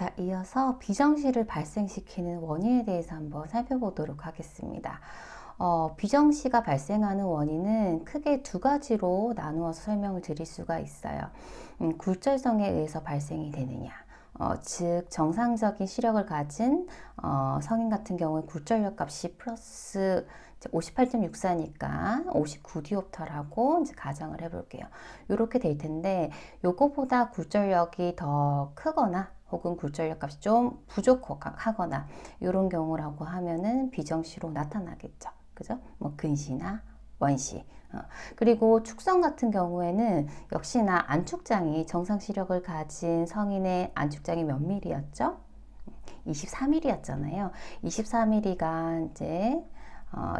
자, 이어서 비정시를 발생시키는 원인에 대해서 한번 살펴보도록 하겠습니다. 비정시가 발생하는 원인은 크게 두 가지로 나누어서 설명을 드릴 수가 있어요. 굴절성에 의해서 발생이 되느냐. 즉 정상적인 시력을 가진 성인 같은 경우에 굴절력 값이 플러스 58.64니까 59디옵터라고 이제 가정을 해볼게요. 이렇게 될 텐데 요거보다 굴절력이 더 크거나 혹은 굴절력 값이 좀 부족하거나 이런 경우라고 하면은 비정시로 나타나겠죠. 그죠? 뭐 근시나 원시. 그리고 축성 같은 경우에는 역시나 안축장이 정상 시력을 가진 성인의 안축장이 몇 밀리였죠? 23mm였잖아요. 23mm가 이제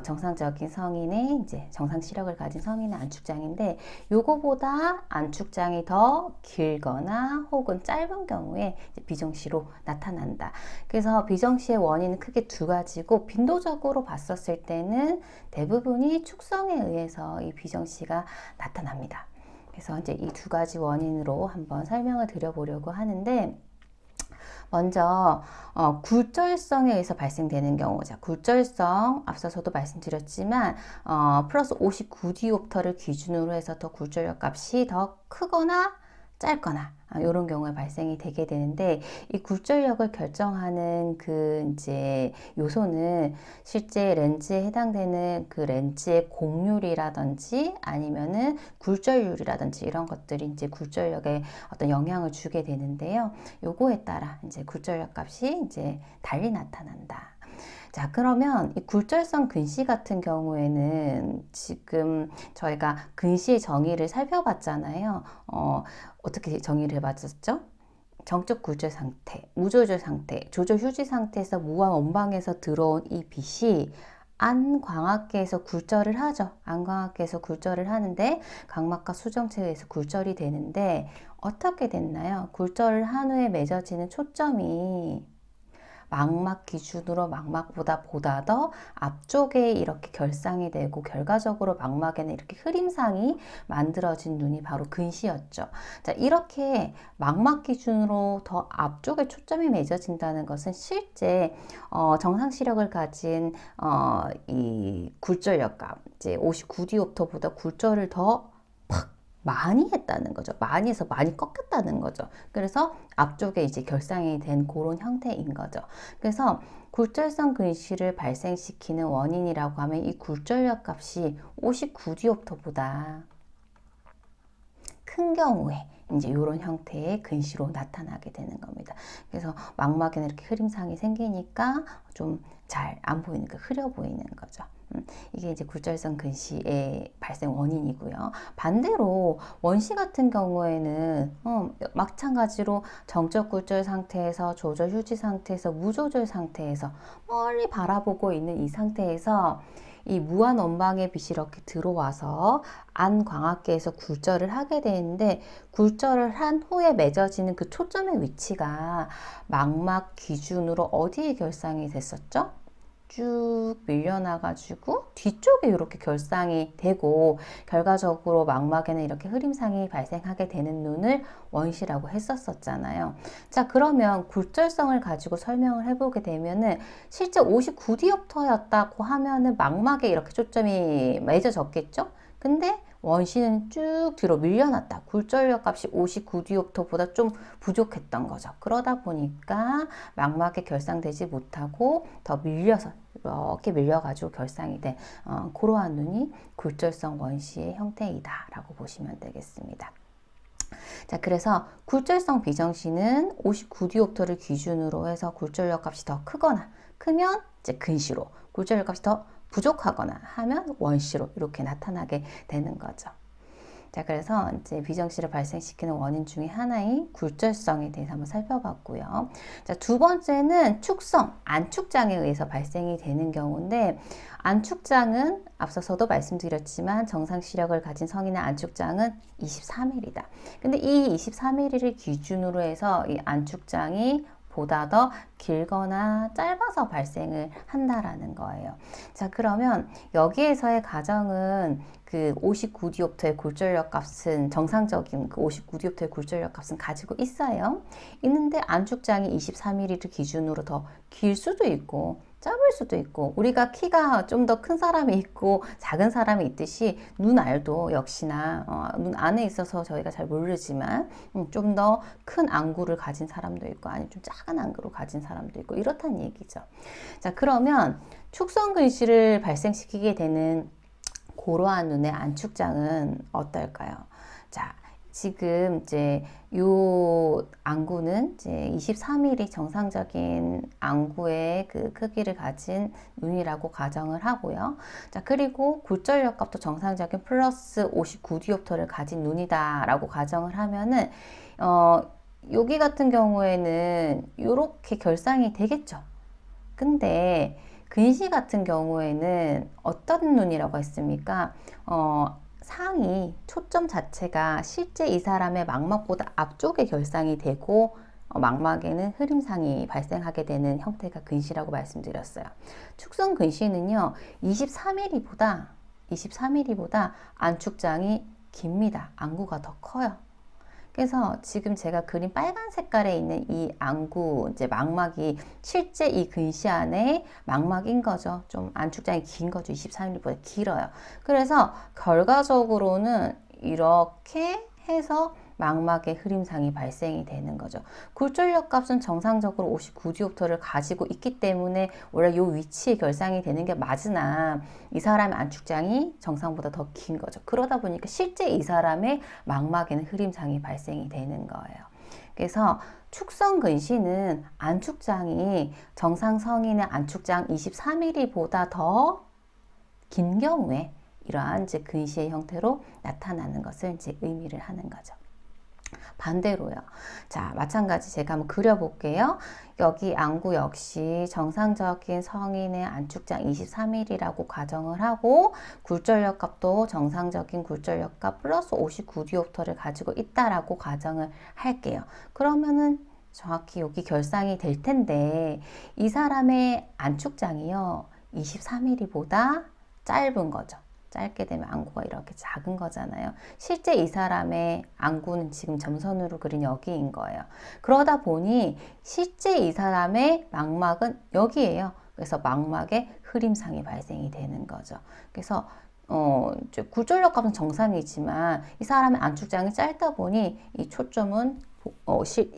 정상적인 성인의 이제 정상 시력을 가진 성인의 안축장인데 요거보다 안축장이 더 길거나 혹은 짧은 경우에 비정시로 나타난다. 그래서 비정시의 원인은 크게 두 가지고 빈도적으로 봤었을 때는 대부분이 축성에 의해서 이 비정시가 나타납니다. 그래서 이제 이 두 가지 원인으로 한번 설명을 드려보려고 하는데 먼저 굴절성에 의해서 발생되는 경우, 자, 굴절성 앞서서도 말씀드렸지만 플러스 59디옵터를 기준으로 해서 더 굴절력 값이 더 크거나 짧거나 이런 경우에 발생이 되게 되는데 이 굴절력을 결정하는 그 이제 요소는 실제 렌즈에 해당되는 그 렌즈의 곡률이라든지 아니면은 굴절률이라든지 이런 것들이 이제 굴절력에 어떤 영향을 주게 되는데요. 요거에 따라 이제 굴절력 값이 이제 달리 나타난다. 자, 그러면 이 굴절성 근시 같은 경우에는 지금 저희가 근시의 정의를 살펴봤잖아요. 어떻게 정의를 해봤었죠? 정적 굴절 상태, 무조절 상태, 조절 휴지 상태에서 무한 원방에서 들어온 이 빛이 안광학계에서 굴절을 하죠. 안광학계에서 굴절을 하는데 각막과 수정체에 의해서 굴절이 되는데 어떻게 됐나요? 굴절을 한 후에 맺어지는 초점이 망막 기준으로 망막보다 보다 더 앞쪽에 이렇게 결상이 되고 결과적으로 망막에는 이렇게 흐림상이 만들어진 눈이 바로 근시였죠. 자, 이렇게 망막 기준으로 더 앞쪽에 초점이 맺어진다는 것은 실제 정상 시력을 가진 이 굴절력값 이제 59디옵터보다 굴절을 더 많이 했다는 거죠. 많이 해서 많이 꺾였다는 거죠. 그래서 앞쪽에 이제 결상이 된 그런 형태인 거죠. 그래서 굴절성 근시를 발생시키는 원인이라고 하면 이 굴절력 값이 59디옵터보다 큰 경우에 이제 이런 형태의 근시로 나타나게 되는 겁니다. 그래서 망막에는 이렇게 흐림상이 생기니까 좀 잘 안 보이는 거, 흐려 보이는 거죠. 이게 이제 굴절성 근시의 발생 원인이고요. 반대로 원시 같은 경우에는 마찬가지로 정적 굴절 상태에서 조절 휴지 상태에서 무조절 상태에서 멀리 바라보고 있는 이 상태에서 이 무한 원방의 빛이 이렇게 들어와서 안광학계에서 굴절을 하게 되는데 굴절을 한 후에 맺어지는 그 초점의 위치가 망막 기준으로 어디에 결상이 됐었죠? 쭉 밀려나가지고 뒤쪽에 이렇게 결상이 되고 결과적으로 망막에는 이렇게 흐림상이 발생하게 되는 눈을 원시라고 했었잖아요. 자, 그러면 굴절성을 가지고 설명을 해보게 되면은 실제 59디옵터였다고 하면은 망막에 이렇게 초점이 맺어졌겠죠? 근데 원시는 쭉 뒤로 밀려났다. 굴절력 값이 59디옵터보다 좀 부족했던 거죠. 그러다 보니까 망막에 결상되지 못하고 더 밀려서 이렇게 밀려가지고 결상이 된 그러한 눈이 굴절성 원시의 형태이다 라고 보시면 되겠습니다. 자, 그래서 굴절성 비정시는 59디옵터를 기준으로 해서 굴절력 값이 더 크면 이제 근시로, 굴절력 값이 더 부족하거나 하면 원시로 이렇게 나타나게 되는 거죠. 자, 그래서 이제 비정시를 발생시키는 원인 중에 하나인 굴절성에 대해서 한번 살펴봤고요. 자, 두 번째는 축성, 안축장에 의해서 발생이 되는 경우인데 안축장은 앞서서도 말씀드렸지만 정상 시력을 가진 성인의 안축장은 23mm다. 근데 이 23mm를 기준으로 해서 이 안축장이 보다 더 길거나 짧아서 발생을 한다라는 거예요. 자, 그러면 여기에서의 가정은 그 59디옵터의 굴절력 값은 정상적인 그 59디옵터의 굴절력 값은 가지고 있어요. 있는데 안축장이 23mm를 기준으로 더 길 수도 있고 짧을 수도 있고, 우리가 키가 좀 더 큰 사람이 있고 작은 사람이 있듯이 눈알도 역시나 눈 안에 있어서 저희가 잘 모르지만 좀 더 큰 안구를 가진 사람도 있고 아니면 좀 작은 안구를 가진 사람도 있고 이렇다는 얘기죠. 자, 그러면 축성 근시를 발생시키게 되는 고러한 눈의 안축장은 어떨까요? 자, 지금 이제 요 안구는 이제 23mm 정상적인 안구의 그 크기를 가진 눈이라고 가정을 하고요. 자, 그리고 굴절력 값도 정상적인 플러스 59디옵터를 가진 눈이다라고 가정을 하면은 여기 같은 경우에는 이렇게 결상이 되겠죠. 근데 근시 같은 경우에는 어떤 눈이라고 했습니까? 상이 초점 자체가 실제 이 사람의 망막보다 앞쪽에 결상이 되고 망막에는 흐림상이 발생하게 되는 형태가 근시라고 말씀드렸어요. 축성 근시는요 23mm보다 안축장이 깁니다. 안구가 더 커요. 그래서 지금 제가 그린 빨간 색깔에 있는 이 안구, 이제 망막이 실제 이 근시 안에 망막인 거죠. 좀 안축장이 긴 거죠. 23mm보다 길어요. 그래서 결과적으로는 이렇게 해서 망막의 흐림상이 발생이 되는 거죠. 굴절력 값은 정상적으로 59디옵터를 가지고 있기 때문에 원래 이 위치에 결상이 되는 게 맞으나 이 사람의 안축장이 정상보다 더 긴 거죠. 그러다 보니까 실제 이 사람의 망막에는 흐림상이 발생이 되는 거예요. 그래서 축성 근시는 안축장이 정상 성인의 안축장 23mm보다 더 긴 경우에 이러한 이제 근시의 형태로 나타나는 것을 이제 의미를 하는 거죠. 반대로요. 자, 마찬가지 제가 한번 그려볼게요. 여기 안구 역시 정상적인 성인의 안축장 23mm라고 가정을 하고 굴절력 값도 정상적인 굴절력 값 플러스 59디옵터를 가지고 있다라고 가정을 할게요. 그러면은 정확히 여기 결상이 될 텐데 이 사람의 안축장이요 23mm보다 짧은 거죠. 짧게 되면 안구가 이렇게 작은 거잖아요. 실제 이 사람의 안구는 지금 점선으로 그린 여기인 거예요. 그러다 보니 실제 이 사람의 망막은 여기예요. 그래서 망막에 흐림상이 발생이 되는 거죠. 그래서 이제 굴절력 값은 정상이지만 이 사람의 안축장이 짧다 보니 이 초점은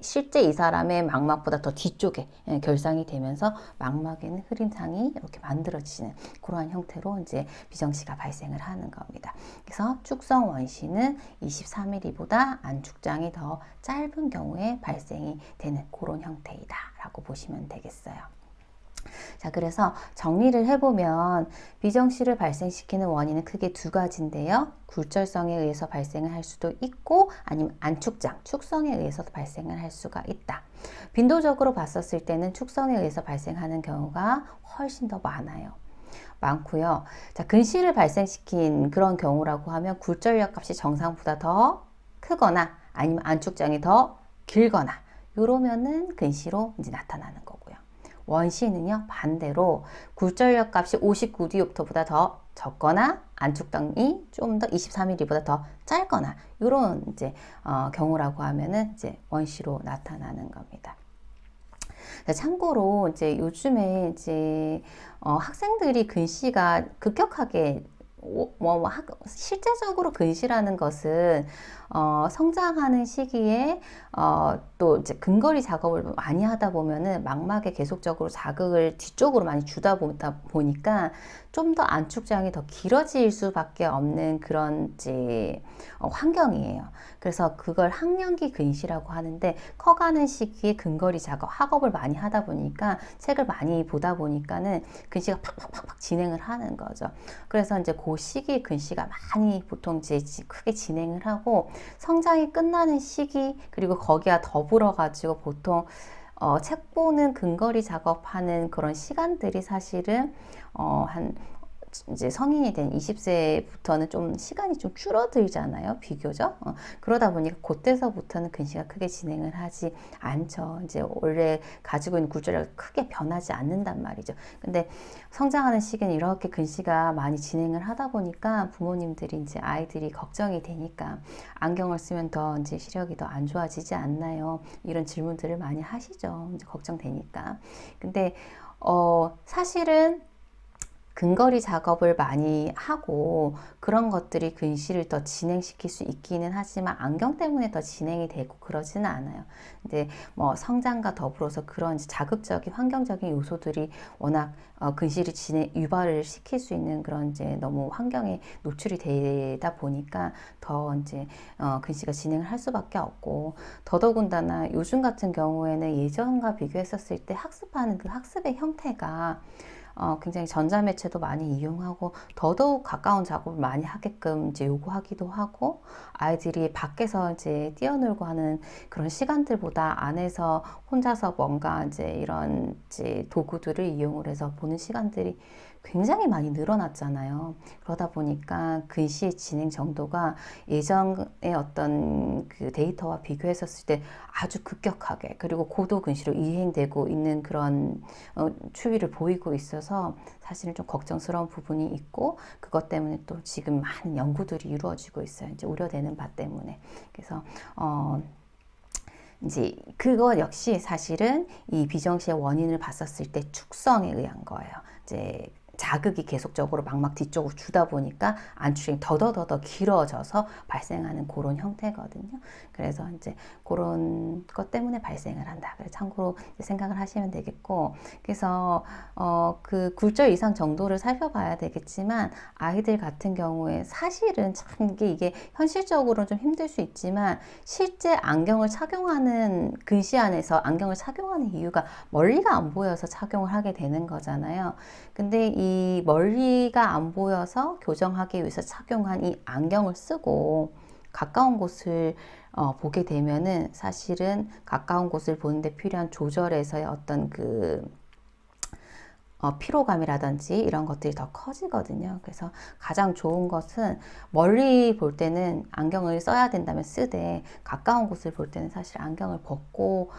실제 이 사람의 망막보다 더 뒤쪽에 결상이 되면서 망막에는 흐림상이 이렇게 만들어지는 그러한 형태로 이제 비정시가 발생을 하는 겁니다. 그래서 축성 원시는 23mm보다 안축장이 더 짧은 경우에 발생이 되는 그런 형태이다 라고 보시면 되겠어요. 자, 그래서 정리를 해보면 비정시를 발생시키는 원인은 크게 두 가지인데요. 굴절성에 의해서 발생을 할 수도 있고 아니면 안축장, 축성에 의해서도 발생을 할 수가 있다. 빈도적으로 봤었을 때는 축성에 의해서 발생하는 경우가 훨씬 더 많고요. 자, 근시를 발생시킨 그런 경우라고 하면 굴절력 값이 정상보다 더 크거나 아니면 안축장이 더 길거나 이러면은 근시로 이제 나타나는 거고요. 원시는요 반대로 굴절력 값이 59디옵터보다 더 적거나 안축장이 좀 더 23mm보다 더 짧거나 이런 이제 경우라고 하면은 이제 원시로 나타나는 겁니다. 참고로 이제 요즘에 이제 학생들이 근시가 급격하게 실제적으로 근시라는 것은 성장하는 시기에 또 이제 근거리 작업을 많이 하다 보면은 망막에 계속적으로 자극을 뒤쪽으로 많이 주다 보니까 좀 더 안축장이 더 길어질 수밖에 없는 그런 이제 환경이에요. 그래서 그걸 학년기 근시라고 하는데 커가는 시기에 근거리 작업, 학업을 많이 하다 보니까 책을 많이 보다 보니까는 근시가 팍팍팍팍 진행을 하는 거죠. 그래서 이제 그 시기 근시가 많이 보통 이제 크게 진행을 하고 성장이 끝나는 시기 그리고 거기와 더불어 가지고 보통 책 보는 근거리 작업하는 그런 시간들이 사실은 한 이제 성인이 된 20세부터는 좀 시간이 좀 줄어들잖아요. 비교적. 그러다 보니까 그때서부터는 근시가 크게 진행을 하지 않죠. 이제 원래 가지고 있는 굴절력이 크게 변하지 않는단 말이죠. 근데 성장하는 시기는 이렇게 근시가 많이 진행을 하다 보니까 부모님들이 이제 아이들이 걱정이 되니까 안경을 쓰면 더 이제 시력이 더 안 좋아지지 않나요? 이런 질문들을 많이 하시죠. 이제 걱정되니까. 근데 사실은 근거리 작업을 많이 하고 그런 것들이 근시를 더 진행시킬 수 있기는 하지만 안경 때문에 더 진행이 되고 그러지는 않아요. 근데 뭐 성장과 더불어서 그런 자극적인 환경적인 요소들이 워낙 근시를 유발을 시킬 수 있는 그런 이제 너무 환경에 노출이 되다 보니까 더 이제 근시가 진행을 할 수밖에 없고, 더더군다나 요즘 같은 경우에는 예전과 비교했었을 때 학습하는 그 학습의 형태가 굉장히 전자매체도 많이 이용하고 더더욱 가까운 작업을 많이 하게끔 이제 요구하기도 하고, 아이들이 밖에서 이제 뛰어놀고 하는 그런 시간들보다 안에서 혼자서 뭔가 이제 이런 이제 도구들을 이용을 해서 보는 시간들이 굉장히 많이 늘어났잖아요. 그러다 보니까 근시의 진행 정도가 예전의 어떤 그 데이터와 비교했었을 때 아주 급격하게, 그리고 고도 근시로 이행되고 있는 그런 추이를 보이고 있어서 사실은 좀 걱정스러운 부분이 있고, 그것 때문에 또 지금 많은 연구들이 이루어지고 있어요. 이제 우려되는 바 때문에. 그래서 이제 그거 역시 사실은 이 비정시의 원인을 봤었을 때 축성에 의한 거예요. 이제 자극이 계속적으로 막막 뒤쪽으로 주다 보니까 안축이 더더더 길어져서 발생하는 그런 형태거든요. 그래서 이제 그런 것 때문에 발생을 한다. 그래서 참고로 생각을 하시면 되겠고, 그래서 그 굴절 이상 정도를 살펴봐야 되겠지만, 아이들 같은 경우에 사실은 참 이게 현실적으로는 좀 힘들 수 있지만, 실제 안경을 착용하는 근시 안에서 안경을 착용하는 이유가 멀리가 안 보여서 착용을 하게 되는 거잖아요. 근데 이 멀리가 안 보여서 교정하기 위해서 착용한 이 안경을 쓰고 가까운 곳을 보게 되면은 사실은 가까운 곳을 보는데 필요한 조절에서의 어떤 그 피로감이라든지 이런 것들이 더 커지거든요. 그래서 가장 좋은 것은 멀리 볼 때는 안경을 써야 된다면 쓰되, 가까운 곳을 볼 때는 사실 안경을 벗고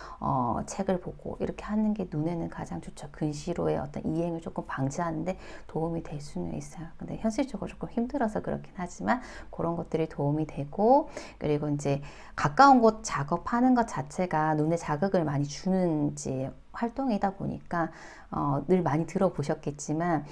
책을 보고 이렇게 하는 게 눈에는 가장 좋죠. 근시로의 어떤 이행을 조금 방지하는데 도움이 될 수는 있어요. 근데 현실적으로 조금 힘들어서 그렇긴 하지만 그런 것들이 도움이 되고, 그리고 이제 가까운 곳 작업하는 것 자체가 눈에 자극을 많이 주는 이제 활동이다 보니까 늘 많이 들어보셨겠지만,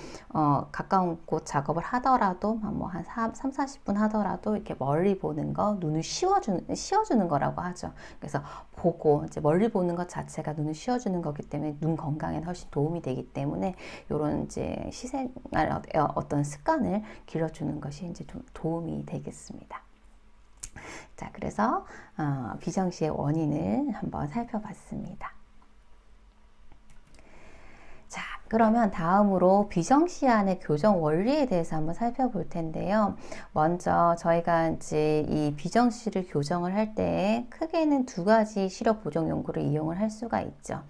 가까운 곳 작업을 하더라도 뭐 한 3-40분 하더라도 이렇게 멀리 보는 거, 눈을 씌워주는 거라고 하죠. 그래서 보고 이제 멀리 보는 것 자체가 눈을 씌워주는 거기 때문에 눈 건강에 훨씬 도움이 되기 때문에, 이런 이제 시생활 어떤 습관을 길러주는 것이 이제 좀 도움이 되겠습니다. 자, 그래서 비정시의 원인을 한번 살펴봤습니다. 자, 그러면 다음으로 비정시안의 교정 원리에 대해서 한번 살펴볼 텐데요. 먼저 저희가 이제 이 비정시를 교정을 할 때 크게는 두 가지 시력 보정 용구를 이용을 할 수가 있죠.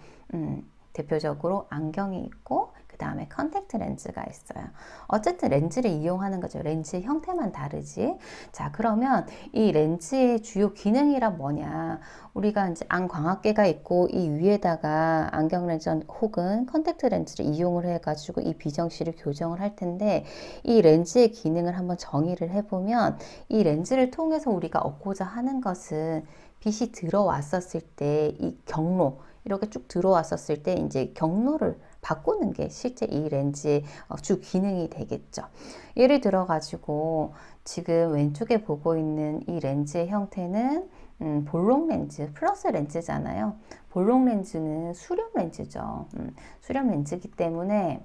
대표적으로 안경이 있고, 그 다음에 컨택트 렌즈가 있어요. 어쨌든 렌즈를 이용하는 거죠. 렌즈의 형태만 다르지. 자, 그러면 이 렌즈의 주요 기능이란 뭐냐? 우리가 이제 안광학계가 있고, 이 위에다가 안경 렌즈 혹은 컨택트 렌즈를 이용을 해가지고 이 비정시를 교정을 할 텐데, 이 렌즈의 기능을 한번 정의를 해보면, 이 렌즈를 통해서 우리가 얻고자 하는 것은 빛이 들어왔었을 때 이 경로, 이렇게 쭉 들어왔었을 때 이제 경로를 바꾸는 게 실제 이 렌즈의 주 기능이 되겠죠. 예를 들어 가지고 지금 왼쪽에 보고 있는 이 렌즈의 형태는 볼록 렌즈, 플러스 렌즈잖아요. 볼록 렌즈는 수렴 렌즈죠. 수렴 렌즈이기 때문에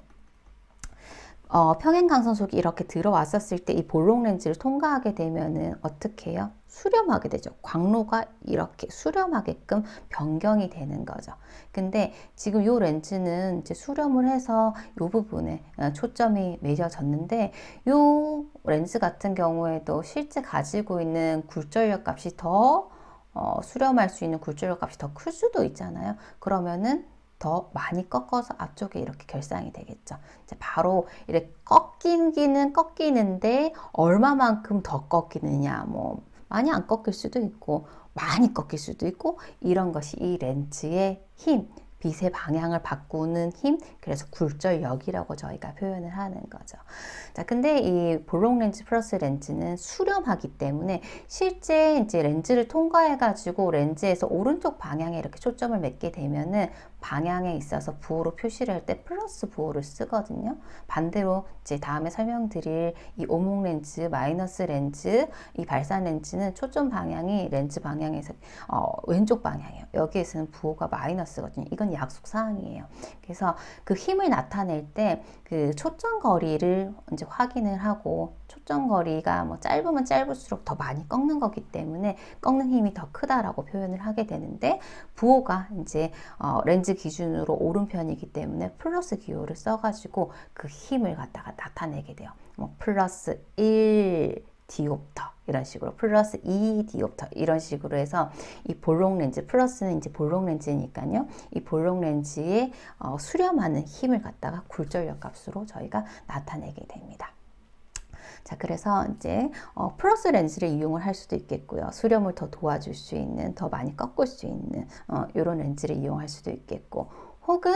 평행광선속이 이렇게 들어왔었을 때 이 볼록 렌즈를 통과하게 되면은 어떻게 해요? 수렴하게 되죠. 광로가 이렇게 수렴하게끔 변경이 되는 거죠. 근데 지금 이 렌즈는 이제 수렴을 해서 이 부분에 초점이 매겨졌는데, 이 렌즈 같은 경우에도 실제 가지고 있는 굴절력 값이 더 수렴할 수 있는 굴절력 값이 더 클 수도 있잖아요. 그러면은 더 많이 꺾어서 앞쪽에 이렇게 결상이 되겠죠. 이제 바로 이렇게 꺾이기는 꺾이는데 얼마만큼 더 꺾이느냐, 뭐 많이 안 꺾일 수도 있고 많이 꺾일 수도 있고, 이런 것이 이 렌즈의 힘, 빛의 방향을 바꾸는 힘, 그래서 굴절력이라고 저희가 표현을 하는 거죠. 자, 근데 이 볼록 렌즈 플러스 렌즈는 수렴하기 때문에 실제 이제 렌즈를 통과해 가지고 렌즈에서 오른쪽 방향에 이렇게 초점을 맺게 되면은 방향에 있어서 부호로 표시를 할 때 플러스 부호를 쓰거든요. 반대로 이제 다음에 설명드릴 이 오목 렌즈, 마이너스 렌즈, 이 발산 렌즈는 초점 방향이 렌즈 방향에서 왼쪽 방향이에요. 여기에서는 부호가 마이너스거든요. 이건 약속 사항이에요. 그래서 그 힘을 나타낼 때 그 초점 거리를 이제 확인을 하고, 초점 거리가 뭐 짧으면 짧을수록 더 많이 꺾는 거기 때문에 꺾는 힘이 더 크다라고 표현을 하게 되는데, 부호가 이제 렌즈 기준으로 오른편이기 때문에 플러스 기호를 써가지고 그 힘을 갖다가 나타내게 돼요. 뭐 플러스 1 디옵터 이런 식으로, 플러스 2 디옵터 이런 식으로 해서 이 볼록 렌즈, 플러스는 이제 볼록 렌즈니까요. 이 볼록 렌즈에 수렴하는 힘을 갖다가 굴절력 값으로 저희가 나타내게 됩니다. 자, 그래서 이제 플러스 렌즈를 이용을 할 수도 있겠고요. 수렴을 더 도와줄 수 있는, 더 많이 꺾을 수 있는 이런 렌즈를 이용할 수도 있겠고, 혹은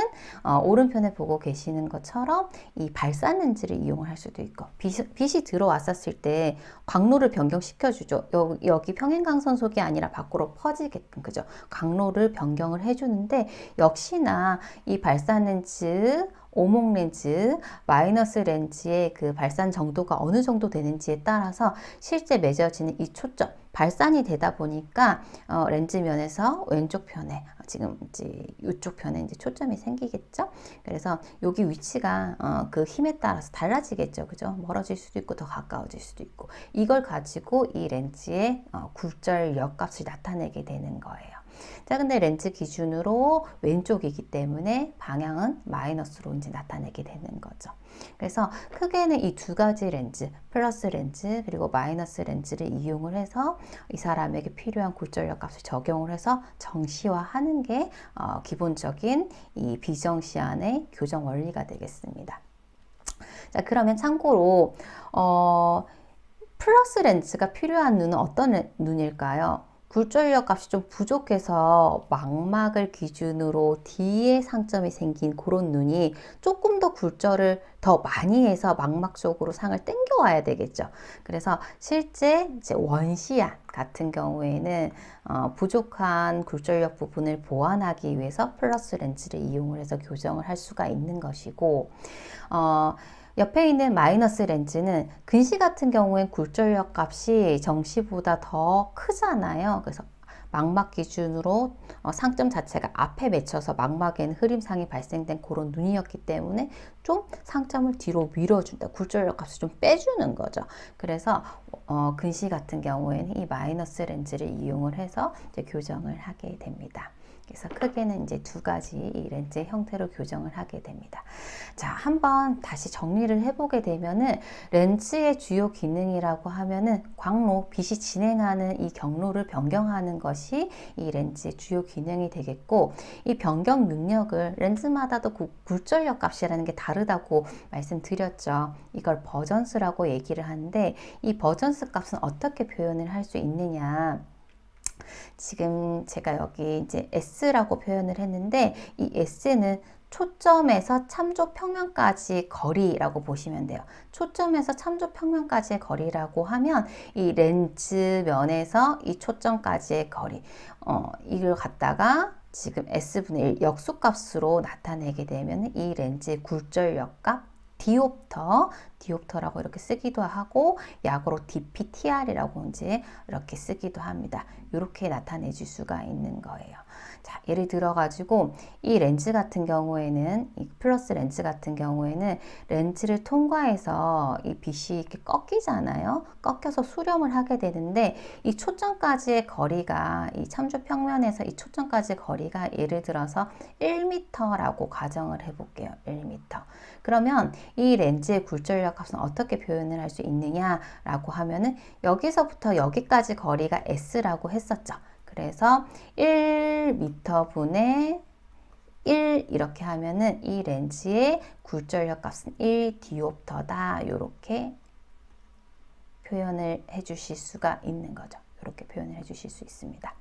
오른편에 보고 계시는 것처럼 이 발산 렌즈를 이용할 수도 있고, 빛이 들어왔었을 때 광로를 변경시켜 주죠. 여기 평행광선속이 아니라 밖으로 퍼지게끔, 그죠? 광로를 변경을 해주는데, 역시나 이 발산 렌즈, 오목 렌즈, 마이너스 렌즈의 그 발산 정도가 어느 정도 되는지에 따라서 실제 맺어지는 이 초점, 발산이 되다 보니까 렌즈 면에서 왼쪽 편에, 지금 이제 이쪽 편에 이제 초점이 생기겠죠. 그래서 여기 위치가 그 힘에 따라서 달라지겠죠, 그죠? 멀어질 수도 있고 더 가까워질 수도 있고, 이걸 가지고 이 렌즈의 굴절력 값을 나타내게 되는 거예요. 자, 근데 렌즈 기준으로 왼쪽이기 때문에 방향은 마이너스로 이제 나타내게 되는 거죠. 그래서 크게는 이 두 가지 렌즈, 플러스 렌즈 그리고 마이너스 렌즈를 이용을 해서 이 사람에게 필요한 굴절력 값을 적용을 해서 정시화하는 게 기본적인 이 비정시안의 교정 원리가 되겠습니다. 자, 그러면 참고로 플러스 렌즈가 필요한 눈은 어떤 눈일까요? 굴절력 값이 좀 부족해서 망막을 기준으로 D의 상점이 생긴 그런 눈이 조금 더 굴절을 더 많이 해서 망막 쪽으로 상을 당겨 와야 되겠죠. 그래서 실제 이제 원시안 같은 경우에는 부족한 굴절력 부분을 보완하기 위해서 플러스 렌즈를 이용을 해서 교정을 할 수가 있는 것이고, 옆에 있는 마이너스 렌즈는 근시 같은 경우엔 굴절력 값이 정시보다 더 크잖아요. 그래서 망막 기준으로 상점 자체가 앞에 맺혀서 망막에는 흐림상이 발생된 그런 눈이었기 때문에 좀 상점을 뒤로 밀어준다. 굴절력 값을 좀 빼주는 거죠. 그래서 근시 같은 경우에는 이 마이너스 렌즈를 이용을 해서 이제 교정을 하게 됩니다. 그래서 크게는 이제 두 가지 이 렌즈의 형태로 교정을 하게 됩니다. 자, 한번 다시 정리를 해보게 되면은 렌즈의 주요 기능이라고 하면은 광로, 빛이 진행하는 이 경로를 변경하는 것이 이 렌즈의 주요 기능이 되겠고, 이 변경 능력을 렌즈마다도 굴절력 값이라는 게 다르다고 말씀드렸죠. 이걸 버전스라고 얘기를 하는데, 이 버전스 값은 어떻게 표현을 할 수 있느냐? 지금 제가 여기 이제 S라고 표현을 했는데, 이 S는 초점에서 참조 평면까지 거리라고 보시면 돼요. 초점에서 참조 평면까지의 거리라고 하면 이 렌즈 면에서 이 초점까지의 거리, 이걸 갖다가 지금 S분의 1 역수값으로 나타내게 되면 이 렌즈의 굴절력 값, 디옵터라고 이렇게 쓰기도 하고, 약으로 DPTR이라고 이제 이렇게 쓰기도 합니다. 이렇게 나타내 줄 수가 있는 거예요. 자, 예를 들어 가지고 이 렌즈 같은 경우에는, 이 플러스 렌즈 같은 경우에는 렌즈를 통과해서 이 빛이 이렇게 꺾이잖아요. 꺾여서 수렴을 하게 되는데, 이 초점까지의 거리가, 이 참조 평면에서 이 초점까지의 거리가 예를 들어서 1m라고 가정을 해 볼게요. 1m. 그러면 이 렌즈의 굴절력 값은 어떻게 표현을 할 수 있느냐라고 하면은, 여기서부터 여기까지 거리가 S라고 했었죠. 그래서 1m 분의 1 이렇게 하면은 이 렌즈의 굴절력 값은 1 디옵터다. 이렇게 표현을 해 주실 수가 있는 거죠. 이렇게 표현을 해 주실 수 있습니다.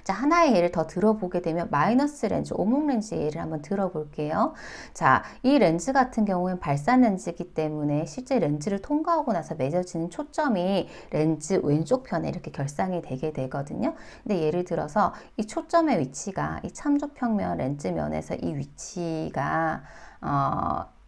자, 하나의 예를 더 들어보게 되면 마이너스 렌즈, 오목 렌즈의 예를 한번 들어볼게요. 자, 이 렌즈 같은 경우는 발산 렌즈이기 때문에 실제 렌즈를 통과하고 나서 맺어지는 초점이 렌즈 왼쪽 편에 이렇게 결상이 되게 되거든요. 근데 예를 들어서 이 초점의 위치가 이 참조평면 렌즈 면에서 이 위치가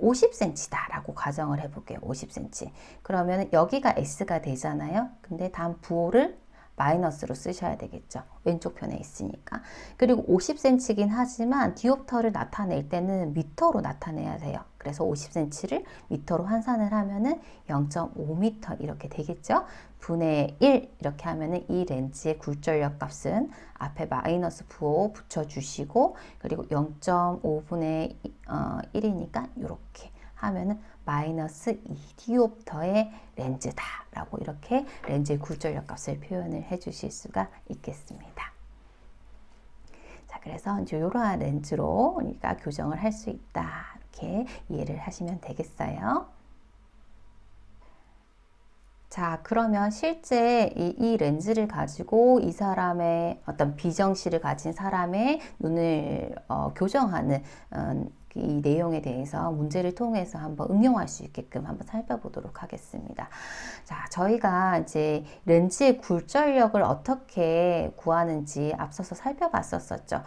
50cm다 라고 가정을 해볼게요. 50cm. 그러면 여기가 S가 되잖아요. 근데 다음 부호를 마이너스로 쓰셔야 되겠죠. 왼쪽 편에 있으니까. 그리고 50cm이긴 하지만 디옵터를 나타낼 때는 미터로 나타내야 돼요. 그래서 50cm를 미터로 환산을 하면은 0.5m 이렇게 되겠죠. 분의 1 이렇게 하면은 이 렌즈의 굴절력 값은 앞에 마이너스 부호 붙여주시고 그리고 0.5분의 1이니까 이렇게 하면은 마이너스 2디옵터의 렌즈다 라고 이렇게 렌즈의 굴절력 값을 표현을 해 주실 수가 있겠습니다. 자, 그래서 이제 이러한 렌즈로 우리가 교정을 할 수 있다 이렇게 이해를 하시면 되겠어요. 자, 그러면 실제 이 렌즈를 가지고 이 사람의 어떤 비정시를 가진 사람의 눈을 교정하는 이 내용에 대해서 문제를 통해서 한번 응용할 수 있게끔 한번 살펴보도록 하겠습니다. 자, 저희가 이제 렌즈의 굴절력을 어떻게 구하는지 앞서서 살펴봤었죠.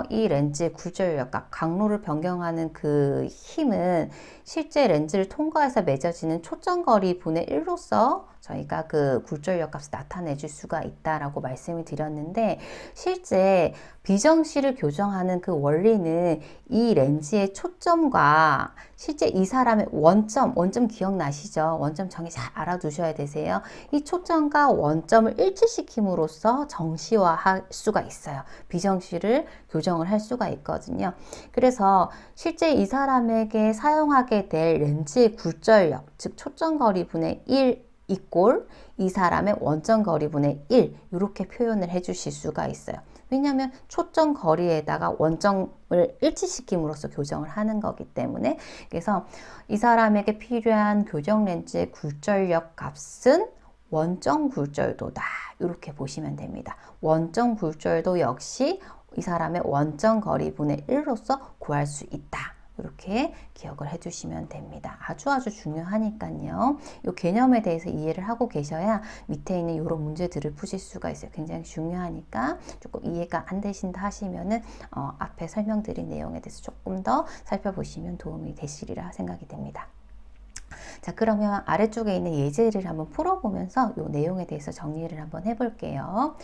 이 렌즈의 굴절력, 강로를 변경하는 그 힘은 실제 렌즈를 통과해서 맺어지는 초점거리 분의 1로서 저희가 그 굴절력 값을 나타내 줄 수가 있다라고 말씀을 드렸는데 실제 비정시를 교정하는 그 원리는 이 렌즈의 초점과 실제 이 사람의 원점 기억나시죠? 원점 정의 잘 알아두셔야 되세요. 이 초점과 원점을 일치시킴으로써 정시화할 수가 있어요. 비정시를 교정을 할 수가 있거든요. 그래서 실제 이 사람에게 사용하게 될 렌즈의 굴절력, 즉 초점거리 분의 1 이꼴 이 사람의 원점 거리분의 1 이렇게 표현을 해 주실 수가 있어요. 왜냐하면 초점 거리에다가 원점을 일치시킴으로써 교정을 하는 거기 때문에 그래서 이 사람에게 필요한 교정 렌즈의 굴절력 값은 원점 굴절도다 이렇게 보시면 됩니다. 원점 굴절도 역시 이 사람의 원점 거리분의 1로서 구할 수 있다. 이렇게 기억을 해주시면 됩니다. 아주 중요하니까요. 이 개념에 대해서 이해를 하고 계셔야 밑에 있는 이런 문제들을 푸실 수가 있어요. 굉장히 중요하니까 조금 이해가 안 되신다 하시면은 앞에 설명드린 내용에 대해서 조금 더 살펴보시면 도움이 되시리라 생각이 됩니다. 자, 그러면 아래쪽에 있는 예제를 한번 풀어보면서 이 내용에 대해서 정리를 한번 해볼게요.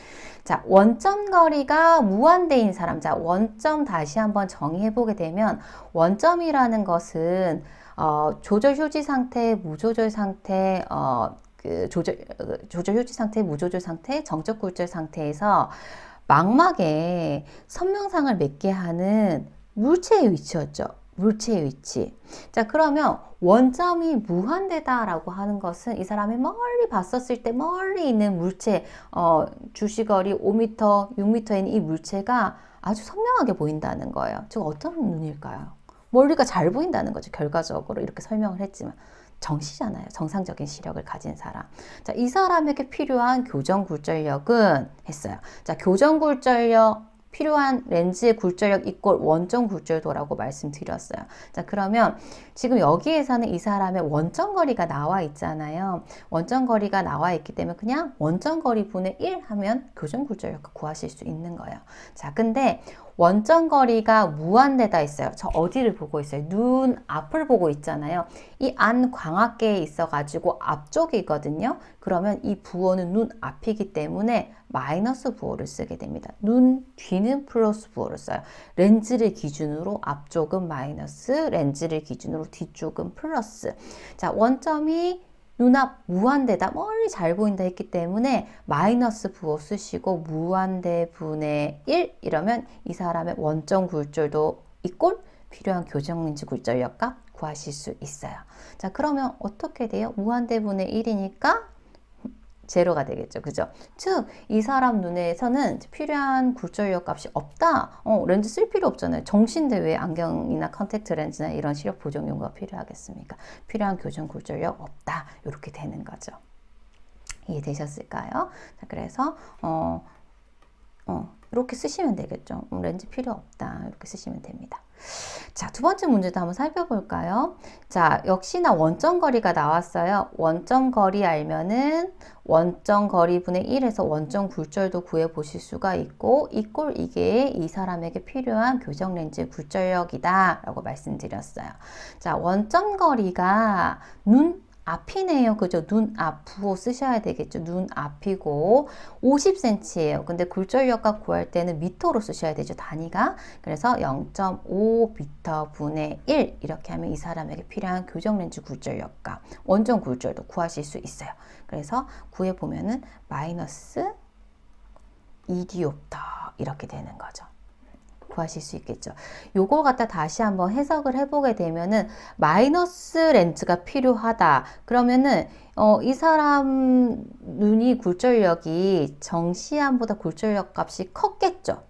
자, 원점 거리가 무한대인 사람. 자, 원점 다시 한번 정의해보게 되면 원점이라는 것은 조절 휴지 상태, 무조절 상태, 조절 휴지 상태, 무조절 상태, 정적 굴절 상태에서 망막에 선명상을 맺게 하는 물체의 위치였죠. 물체의 위치. 자, 그러면 원점이 무한대다라고 하는 것은 이 사람이 멀리 봤었을 때 멀리 있는 물체, 주시거리 5m, 6m인 이 물체가 아주 선명하게 보인다는 거예요. 즉 어떤 눈일까요? 멀리가 잘 보인다는 거죠. 결과적으로 이렇게 설명을 했지만. 정시잖아요. 정상적인 시력을 가진 사람. 자, 이 사람에게 필요한 교정 굴절력은 했어요. 자, 교정 굴절력 필요한 렌즈의 굴절력 이꼴 원점 굴절도라고 말씀드렸어요. 자, 그러면 지금 여기에서는 이 사람의 원점 거리가 나와 있잖아요. 원점 거리가 나와 있기 때문에 그냥 원점 거리 분의 1 하면 교정 굴절력 구하실 수 있는 거예요. 자, 근데 원점 거리가 무한대다 있어요. 저 어디를 보고 있어요? 눈 앞을 보고 있잖아요. 이 안 광학계에 있어가지고 앞쪽이거든요. 그러면 이 부호는 눈 앞이기 때문에 마이너스 부호를 쓰게 됩니다. 눈 뒤는 플러스 부호를 써요. 렌즈를 기준으로 앞쪽은 마이너스, 렌즈를 기준으로 뒤쪽은 플러스. 자, 원점이 눈앞 무한대다 멀리 잘 보인다 했기 때문에 마이너스 부호 쓰시고 무한대 분의 1 이러면 이 사람의 원점 굴절도 이꼴 필요한 교정 렌즈 굴절력 값 구하실 수 있어요. 자, 그러면 어떻게 돼요? 무한대 분의 1이니까 제로가 되겠죠. 그죠? 즉, 이 사람 눈에서는 필요한 굴절력 값이 없다. 렌즈 쓸 필요 없잖아요. 정시인데 왜 안경이나 컨택트 렌즈나 이런 시력 보정 용구가 필요하겠습니까? 필요한 교정 굴절력 없다. 이렇게 되는 거죠. 이해되셨을까요? 자, 그래서 이렇게 쓰시면 되겠죠. 렌즈 필요 없다. 이렇게 쓰시면 됩니다. 자, 두 번째 문제도 한번 살펴볼까요? 자, 역시나 원점 거리가 나왔어요. 원점 거리 알면은 원점 거리 분의 1에서 원점 굴절도 구해 보실 수가 있고, 이게 이 사람에게 필요한 교정 렌즈의 굴절력이다 라고 말씀드렸어요. 자, 원점 거리가 눈 앞이네요. 그죠? 눈 앞으로 쓰셔야 되겠죠. 눈 앞이고 50cm예요. 근데 굴절력값 구할 때는 미터로 쓰셔야 되죠. 단위가. 그래서 0.5m 분의 1 이렇게 하면 이 사람에게 필요한 교정 렌즈 굴절력값, 원점 굴절도 구하실 수 있어요. 그래서 구해 보면은 마이너스 2디옵터 이렇게 되는 거죠. 구하실 수 있겠죠. 요걸 갖다 다시 한번 해석을 해보게 되면은 마이너스 렌즈가 필요하다. 그러면은 이 사람 눈이 굴절력이 정시안보다 굴절력 값이 컸겠죠.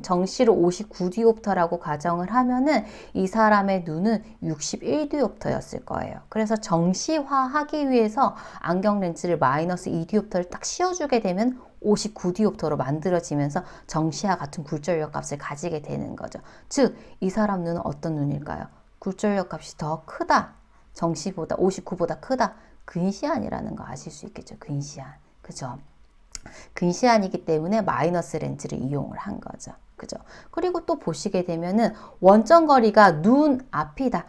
정시로 59디옵터라고 가정을 하면은 이 사람의 눈은 61디옵터였을 거예요. 그래서 정시화하기 위해서 안경 렌즈를 마이너스 2디옵터를 딱 씌워주게 되면 59디옵터로 만들어지면서 정시와 같은 굴절력 값을 가지게 되는 거죠. 즉, 이 사람 눈은 어떤 눈일까요? 굴절력 값이 더 크다. 정시보다 59보다 크다. 근시안이라는 거 아실 수 있겠죠. 근시안. 그죠? 근시안이기 때문에 마이너스 렌즈를 이용을 한 거죠. 그죠? 그리고 또 보시게 되면은 원점 거리가 눈 앞이다.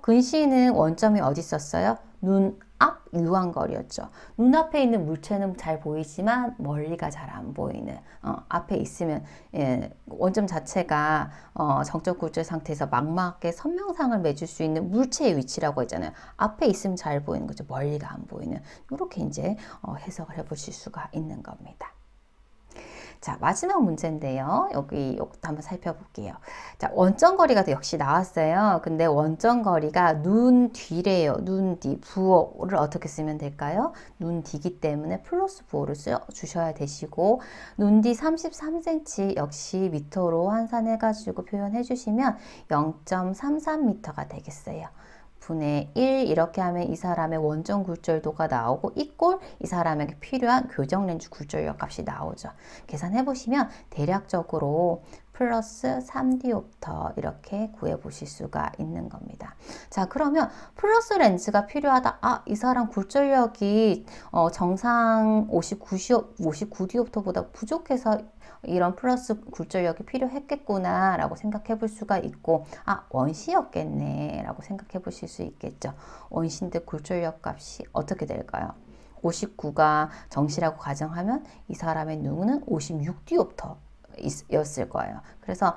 근시는 원점이 어디 있었어요? 눈 앞 유광거리였죠. 눈앞에 있는 물체는 잘 보이지만 멀리가 잘 안 보이는, 앞에 있으면 원점 자체가 정적 굴절 상태에서 막막하게 선명상을 맺을 수 있는 물체의 위치라고 했잖아요. 앞에 있으면 잘 보이는 거죠. 멀리가 안 보이는. 이렇게 이제 해석을 해보실 수가 있는 겁니다. 자, 마지막 문제인데요. 이것도 한번 살펴볼게요. 자, 원점 거리가 역시 나왔어요. 근데 원점 거리가 눈 뒤래요. 눈 뒤. 부호를 어떻게 쓰면 될까요? 눈 뒤기 때문에 플러스 부호를 주셔야 되시고, 눈 뒤 33cm 역시 미터로 환산해가지고 표현해 주시면 0.33m가 되겠어요. 분의 1 이렇게 하면 이 사람의 원점 굴절도가 나오고 이꼴 이 사람에게 필요한 교정 렌즈 굴절력 값이 나오죠. 계산해 보시면 대략적으로 플러스 3디옵터 이렇게 구해 보실 수가 있는 겁니다. 자, 그러면 플러스 렌즈가 필요하다. 이 사람 굴절력이 정상 59디옵터보다 부족해서 이런 플러스 굴절력이 필요했겠구나 라고 생각해 볼 수가 있고, 원시였겠네 라고 생각해 보실 수 있겠죠. 원시인데 굴절력 값이 어떻게 될까요? 59가 정시라고 가정하면 이 사람의 눈은 56디옵터 였을 거예요. 그래서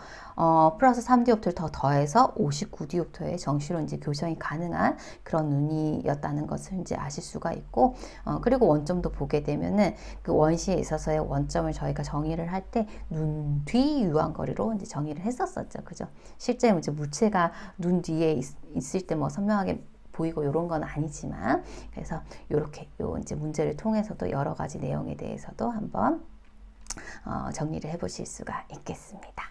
플러스 3디옵터를 더 더해서 59디옵터의 정시로 이제 교정이 가능한 그런 눈이었다는 것을 이제 아실 수가 있고, 그리고 원점도 보게 되면은 그 원시에 있어서의 원점을 저희가 정의를 할 때 눈 뒤 유광거리로 이제 정의를 했었었죠. 그죠? 실제 이제 물체가 눈 뒤에 있을 때 뭐 선명하게 보이고 이런 건 아니지만, 그래서 이렇게 이제 문제를 통해서도 여러 가지 내용에 대해서도 한번 정리를 해보실 수가 있겠습니다.